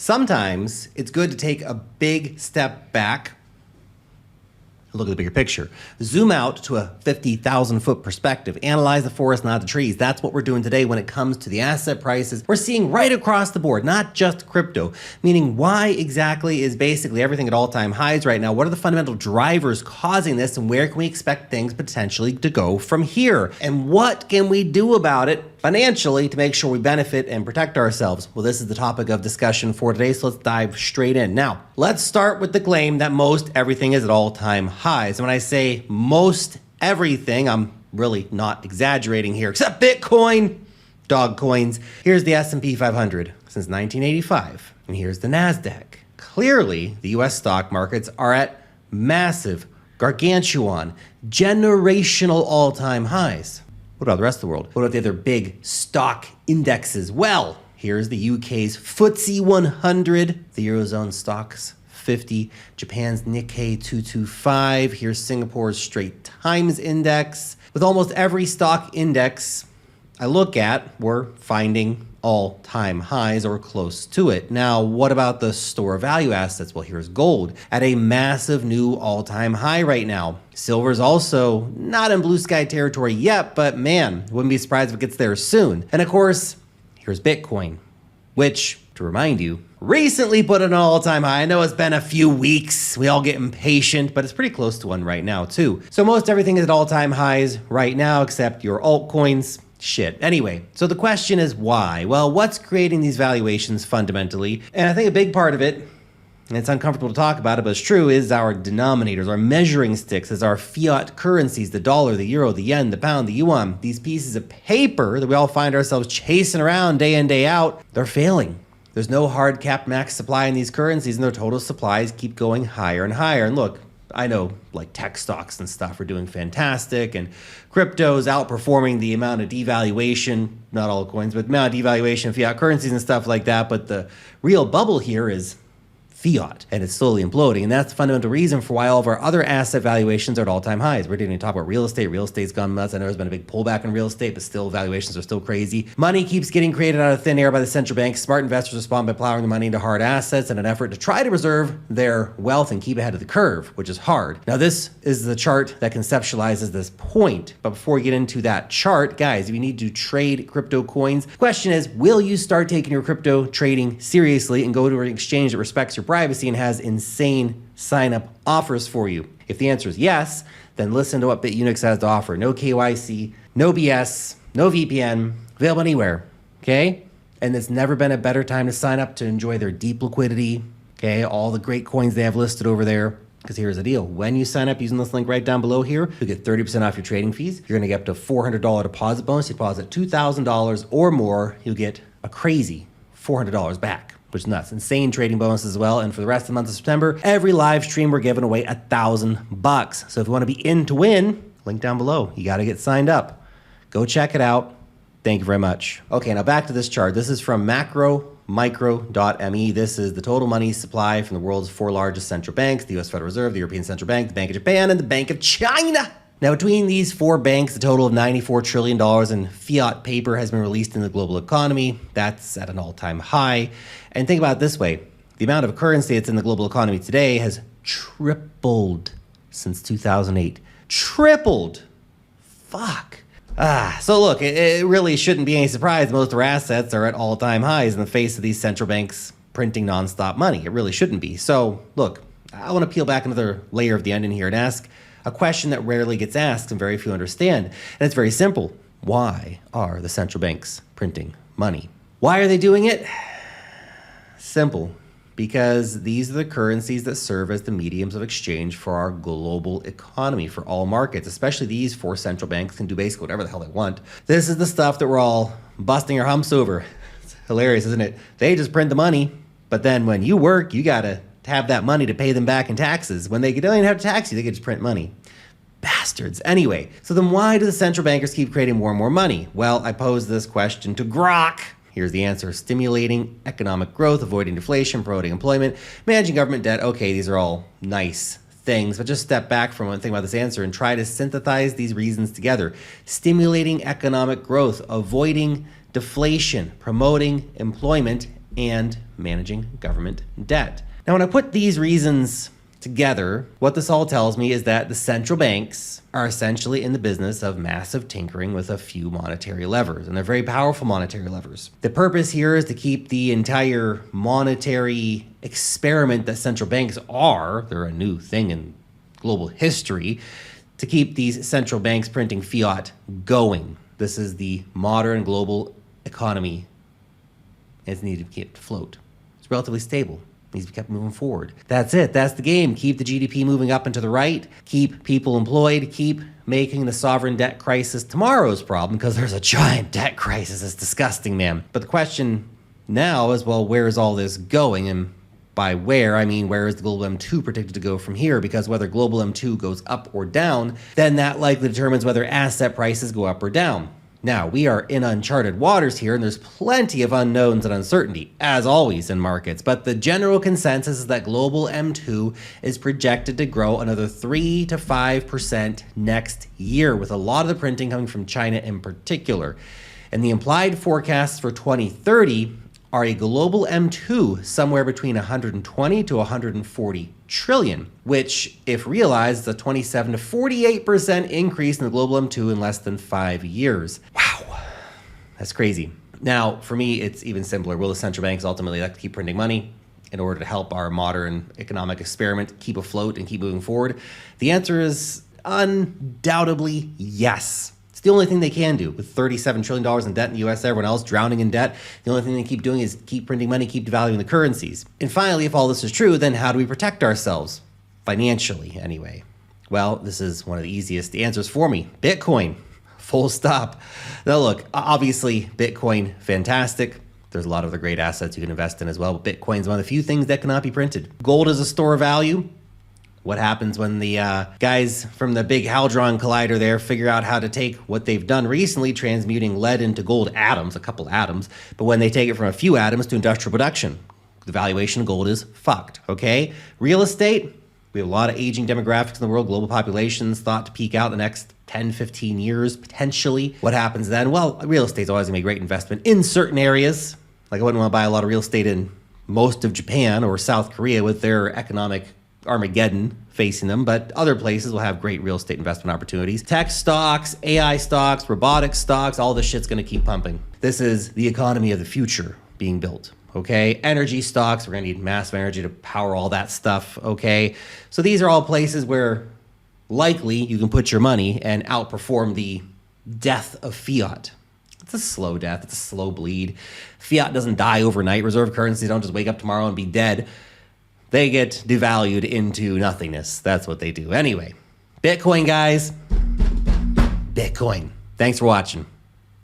Sometimes it's good to take a big step back, look at the bigger picture. Zoom out to a 50,000 foot perspective. Analyze the forest, not the trees. That's what we're doing today when it comes to the asset prices we're seeing right across the board, not just crypto. Meaning, why exactly is basically everything at all-time highs right now? What are the fundamental drivers causing this, and where can we expect things potentially to go from here? And what can we do about it financially to make sure we benefit and protect ourselves? Well, this is the topic of discussion for today, so let's dive straight in. Now, let's start with the claim that most everything is at all-time highs. And when I say most everything, I'm really not exaggerating here, except Bitcoin, dog coins. Here's the S&P 500 since 1985, and here's the NASDAQ. Clearly, the US stock markets are at massive, gargantuan, generational all-time highs. What about the rest of the world? What about the other big stock indexes? Well, here's the UK's FTSE 100, the Eurozone stocks 50, Japan's Nikkei 225. Here's Singapore's Straits Times Index. With almost every stock index I look at, we're finding all-time highs or close to it. Now, what about the store value assets? Well, here's gold at a massive new all-time high right now. Silver's also not in blue sky territory yet, but man, wouldn't be surprised if it gets there soon. And of course, here's Bitcoin, which, to remind you, recently put an all-time high. I know it's been a few weeks. We all get impatient, but it's pretty close to one right now too. So most everything is at all-time highs right now, except your altcoins. Shit. Anyway, so the question is why? Well, what's creating these valuations fundamentally? And I think a big part of it, and it's uncomfortable to talk about it, but it's true, is our denominators, our measuring sticks, is our fiat currencies, the dollar, the euro, the yen, the pound, the yuan. These pieces of paper that we all find ourselves chasing around day in, day out, they're failing. There's no hard cap max supply in these currencies, and their total supplies keep going higher and higher. And look, I know like tech stocks and stuff are doing fantastic, and crypto's outperforming the amount of devaluation, not all coins, but the amount of devaluation of fiat currencies and stuff like that. But the real bubble here is fiat, and it's slowly imploding. And that's the fundamental reason for why all of our other asset valuations are at all-time highs. We're didn't even talk about real estate. Real estate's gone nuts. I know there's been a big pullback in real estate, but still valuations are still crazy. Money keeps getting created out of thin air by the central banks. Smart investors respond by plowing the money into hard assets in an effort to try to preserve their wealth and keep ahead of the curve, which is hard. Now, this is the chart that conceptualizes this point. But before we get into that chart, guys, if you need to trade crypto coins, the question is, will you start taking your crypto trading seriously and go to an exchange that respects your privacy and has insane sign-up offers for you? If the answer is yes, then listen to what BitUnix has to offer. No KYC, no BS, no VPN, available anywhere, okay? And there's never been a better time to sign up to enjoy their deep liquidity, okay? All the great coins they have listed over there. Because here's the deal. When you sign up using this link right down below here, you'll get 30% off your trading fees. You're gonna get up to $400 deposit bonus. You deposit $2,000 or more, you'll get a crazy $400 back, which is nuts. Insane trading bonus as well. And for the rest of the month of September, every live stream we're giving away $1,000. So if you want to be in to win, link down below. You got to get signed up. Go check it out. Thank you very much. Okay, now back to this chart. This is from macromicro.me. This is the total money supply from the world's 4 largest central banks: the US Federal Reserve, the European Central Bank, the Bank of Japan, and the Bank of China. Now, between these 4 banks, a total of $94 trillion in fiat paper has been released in the global economy. That's at an all-time high. And think about it this way. The amount of currency that's in the global economy today has tripled since 2008. Tripled. Fuck. So look, it really shouldn't be any surprise most of our assets are at all-time highs in the face of these central banks printing nonstop money. It really shouldn't be. So look, I want to peel back another layer of the onion here and ask a question that rarely gets asked and very few understand. And it's very simple. Why are the central banks printing money? Why are they doing it? Simple. Because these are the currencies that serve as the mediums of exchange for our global economy, for all markets. Especially these 4 central banks can do basically whatever the hell they want. This is the stuff that we're all busting our humps over. It's hilarious, isn't it? They just print the money, but then when you work, you gotta have that money to pay them back in taxes. When they don't even have to tax you, they can just print money. Bastards. Anyway, so then why do the central bankers keep creating more and more money? Well, I posed this question to Grok. Here's the answer. Stimulating economic growth, avoiding deflation, promoting employment, managing government debt. Okay, these are all nice things, but just step back from one thing about this answer and try to synthesize these reasons together. Stimulating economic growth, avoiding deflation, promoting employment, and managing government debt. Now, when I put these reasons together, what this all tells me is that the central banks are essentially in the business of massive tinkering with a few monetary levers, and they're very powerful monetary levers. The purpose here is to keep the entire monetary experiment that central banks are, they're a new thing in global history, to keep these central banks printing fiat going. This is the modern global economy. It's needed to be kept afloat. It's relatively stable. Needs to be kept moving forward. That's it. That's the game. Keep the GDP moving up and to the right. Keep people employed. Keep making the sovereign debt crisis tomorrow's problem, because there's a giant debt crisis. It's disgusting, man. But the question now is, well, where is all this going? And by where, I mean, where is the global M2 predicted to go from here? Because whether global M2 goes up or down, then that likely determines whether asset prices go up or down. Now, we are in uncharted waters here, and there's plenty of unknowns and uncertainty, as always in markets. But the general consensus is that global M2 is projected to grow another 3 to 5% next year, with a lot of the printing coming from China in particular. And the implied forecasts for 2030 are a global M2 somewhere between 120 to 140 trillion, which, if realized, is a 27 to 48% increase in the global M2 in less than 5 years. Wow, that's crazy. Now, for me, it's even simpler. Will the central banks ultimately like to keep printing money in order to help our modern economic experiment keep afloat and keep moving forward? The answer is undoubtedly yes. The only thing they can do with $37 trillion in debt in the US, everyone else drowning in debt. The only thing they keep doing is keep printing money, keep devaluing the currencies. And finally, if all this is true, then how do we protect ourselves? Financially, anyway. Well, this is one of the easiest answers for me. Bitcoin, full stop. Now look, obviously Bitcoin, fantastic. There's a lot of other great assets you can invest in as well, but Bitcoin's one of the few things that cannot be printed. Gold is a store of value. What happens when the guys from the big Hadron Collider there figure out how to take what they've done recently, transmuting lead into gold atoms, a couple atoms, but when they take it from a few atoms to industrial production, the valuation of gold is fucked, okay? Real estate, we have a lot of aging demographics in the world, global populations thought to peak out in the next 10, 15 years, potentially. What happens then? Well, real estate's always gonna be a great investment in certain areas. Like I wouldn't wanna buy a lot of real estate in most of Japan or South Korea with their economic Armageddon facing them, but other places will have great real estate investment opportunities. Tech stocks, AI stocks, robotic stocks, all this shit's gonna keep pumping. This is the economy of the future being built, okay? Energy stocks, we're gonna need massive energy to power all that stuff, okay? So these are all places where likely you can put your money and outperform the death of fiat. It's a slow death, it's a slow bleed. Fiat doesn't die overnight. Reserve currencies don't just wake up tomorrow and be dead. They get devalued into nothingness. That's what they do. Anyway, Bitcoin, guys. Bitcoin. Thanks for watching.